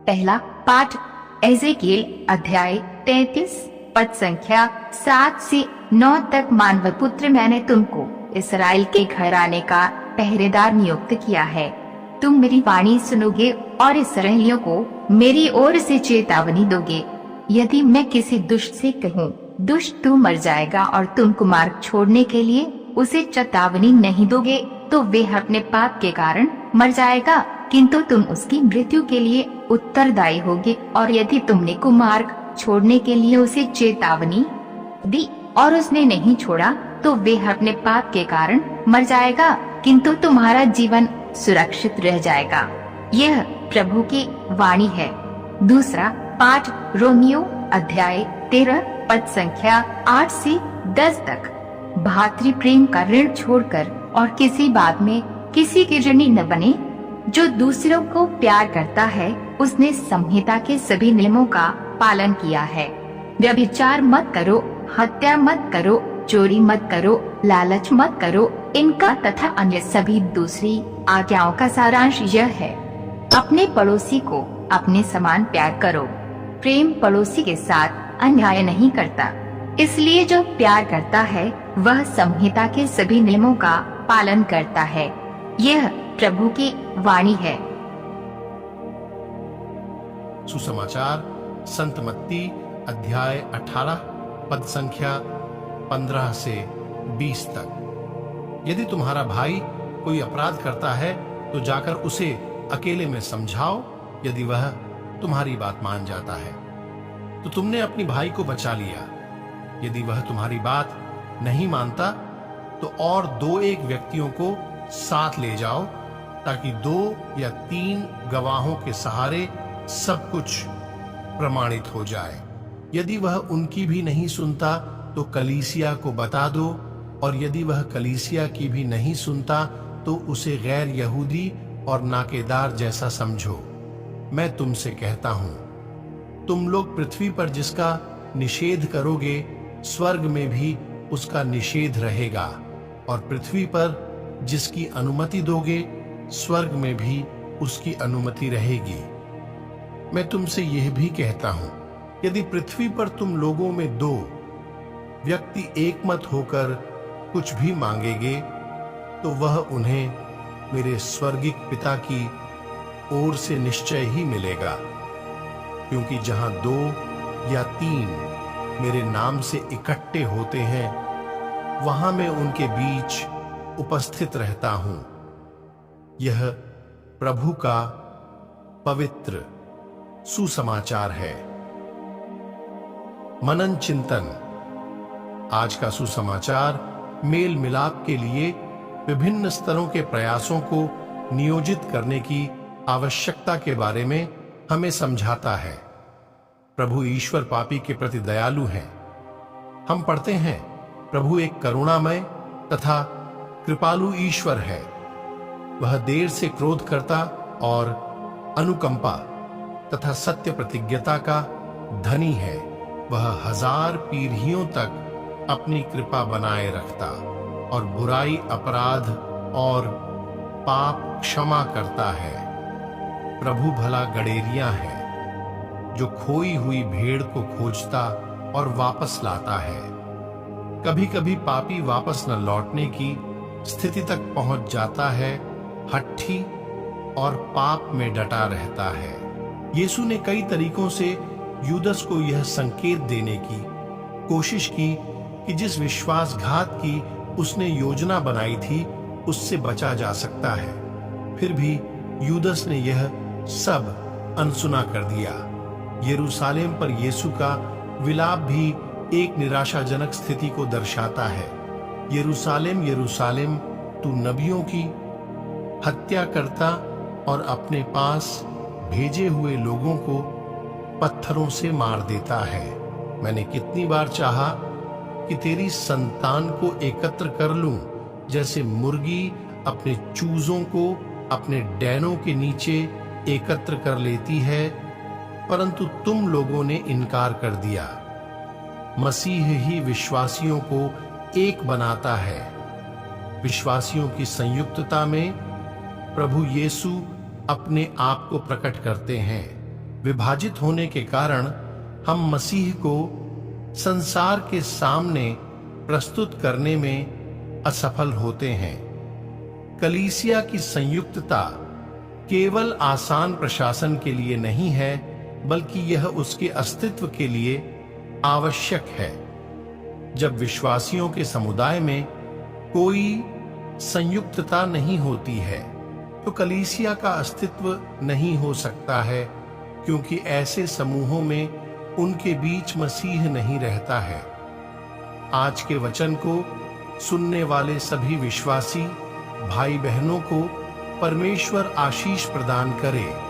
पहला पाठ एजेकिएल अध्याय 33 पद संख्या 7 से 9 तक। मानव पुत्र, मैंने तुमको इस्राएल के घराने का पहरेदार नियुक्त किया है। तुम मेरी वाणी सुनोगे और इस्राएलियों को मेरी ओर से चेतावनी दोगे। यदि मैं किसी दुष्ट से कहूँ, दुष्ट तू मर जाएगा, और तुमको मार्ग छोड़ने के लिए उसे चेतावनी नहीं दोगे, तो वे अपने पाप के कारण मर जाएगा, किंतु तुम उसकी मृत्यु के लिए उत्तरदायी होगे। और यदि तुमने कुमार्ग छोड़ने के लिए उसे चेतावनी दी और उसने नहीं छोड़ा, तो वे अपने पाप के कारण मर जाएगा, किंतु तुम्हारा जीवन सुरक्षित रह जाएगा। यह प्रभु की वाणी है। दूसरा पाठ रोमियो अध्याय 13 पद संख्या 8 से 10 तक। भातृ प्रेम का ऋण छोड़कर और किसी बात में किसी की ऋणी न बने। जो दूसरों को प्यार करता है उसने संहिता के सभी नियमों का पालन किया है। व्यभिचार मत करो, हत्या मत करो, चोरी मत करो, लालच मत करो, इनका तथा अन्य सभी दूसरी आज्ञाओं का सारांश यह है, अपने पड़ोसी को अपने समान प्यार करो। प्रेम पड़ोसी के साथ अन्याय नहीं करता, इसलिए जो प्यार करता है वह संहिता के सभी नियमों का पालन करता है। यह प्रभु की वाणी है। सुसमाचार संत मत्ती अध्याय 18 पद संख्या 15 से 20 तक। यदि तुम्हारा भाई कोई अपराध करता है तो जाकर उसे अकेले में समझाओ। यदि वह तुम्हारी बात मान जाता है तो तुमने अपनी भाई को बचा लिया। यदि वह तुम्हारी बात नहीं मानता तो और 2-1 व्यक्तियों को साथ ले जाओ, ताकि 2 या 3 गवाहों के सहारे सब कुछ प्रमाणित हो जाए। यदि वह उनकी भी नहीं सुनता तो कलीसिया को बता दो, और यदि वह कलीसिया की भी नहीं सुनता तो उसे गैर यहूदी और नाकेदार जैसा समझो। मैं तुमसे कहता हूं, तुम लोग पृथ्वी पर जिसका निषेध करोगे, स्वर्ग में भी उसका निषेध रहेगा, और पृथ्वी पर जिसकी अनुमति दोगे, स्वर्ग में भी उसकी अनुमति रहेगी। मैं तुमसे यह भी कहता हूं, यदि पृथ्वी पर तुम लोगों में 2 व्यक्ति एकमत होकर कुछ भी मांगेंगे, तो वह उन्हें मेरे स्वर्गिक पिता की ओर से निश्चय ही मिलेगा। क्योंकि जहां 2 या 3 मेरे नाम से इकट्ठे होते हैं, वहां मैं उनके बीच उपस्थित रहता हूं। यह प्रभु का पवित्र सुसमाचार है। मनन चिंतन। आज का सुसमाचार मेल मिलाप के लिए विभिन्न स्तरों के प्रयासों को नियोजित करने की आवश्यकता के बारे में हमें समझाता है। प्रभु ईश्वर पापी के प्रति दयालु हैं। हम पढ़ते हैं, प्रभु एक करुणामय तथा कृपालु ईश्वर है। वह देर से क्रोध करता और अनुकंपा तथा सत्य प्रतिज्ञता का धनी है। वह 1000 पीढ़ियों तक अपनी कृपा बनाए रखता और बुराई, अपराध और पाप क्षमा करता है। प्रभु भला गडेरिया है, जो खोई हुई भेड़ को खोजता और वापस लाता है। कभी कभी पापी वापस न लौटने की स्थिति तक पहुंच जाता है, हट्ठी और पाप में डटा रहता है। यीशु ने कई तरीकों से यूदस को यह संकेत देने की कोशिश की कि जिस विश्वासघात की उसने योजना बनाई थी, उससे बचा जा सकता है। फिर भी यूदस ने यह सब अनसुना कर दिया। यरूशलेम पर यीशु का विलाप भी एक निराशाजनक स्थिति को दर्शाता है। यरूशलेम, यरूशलेम, तू नबियों की हत्या करता और अपने पास भेजे हुए लोगों को पत्थरों से मार देता है। मैंने कितनी बार चाहा कि तेरी संतान को एकत्र कर लूं, जैसे मुर्गी अपने चूजों को अपने डैनों के नीचे एकत्र कर लेती है, परंतु तुम लोगों ने इनकार कर दिया। मसीह ही विश्वासियों को एक बनाता है। विश्वासियों की संयुक्तता में प्रभु यीशु अपने आप को प्रकट करते हैं। विभाजित होने के कारण हम मसीह को संसार के सामने प्रस्तुत करने में असफल होते हैं। कलीसिया की संयुक्तता केवल आसान प्रशासन के लिए नहीं है, बल्कि यह उसके अस्तित्व के लिए आवश्यक है। जब विश्वासियों के समुदाय में कोई संयुक्तता नहीं होती है, तो कलीसिया का अस्तित्व नहीं हो सकता है, क्योंकि ऐसे समूहों में उनके बीच मसीह नहीं रहता है। आज के वचन को सुनने वाले सभी विश्वासी भाई बहनों को परमेश्वर आशीष प्रदान करे।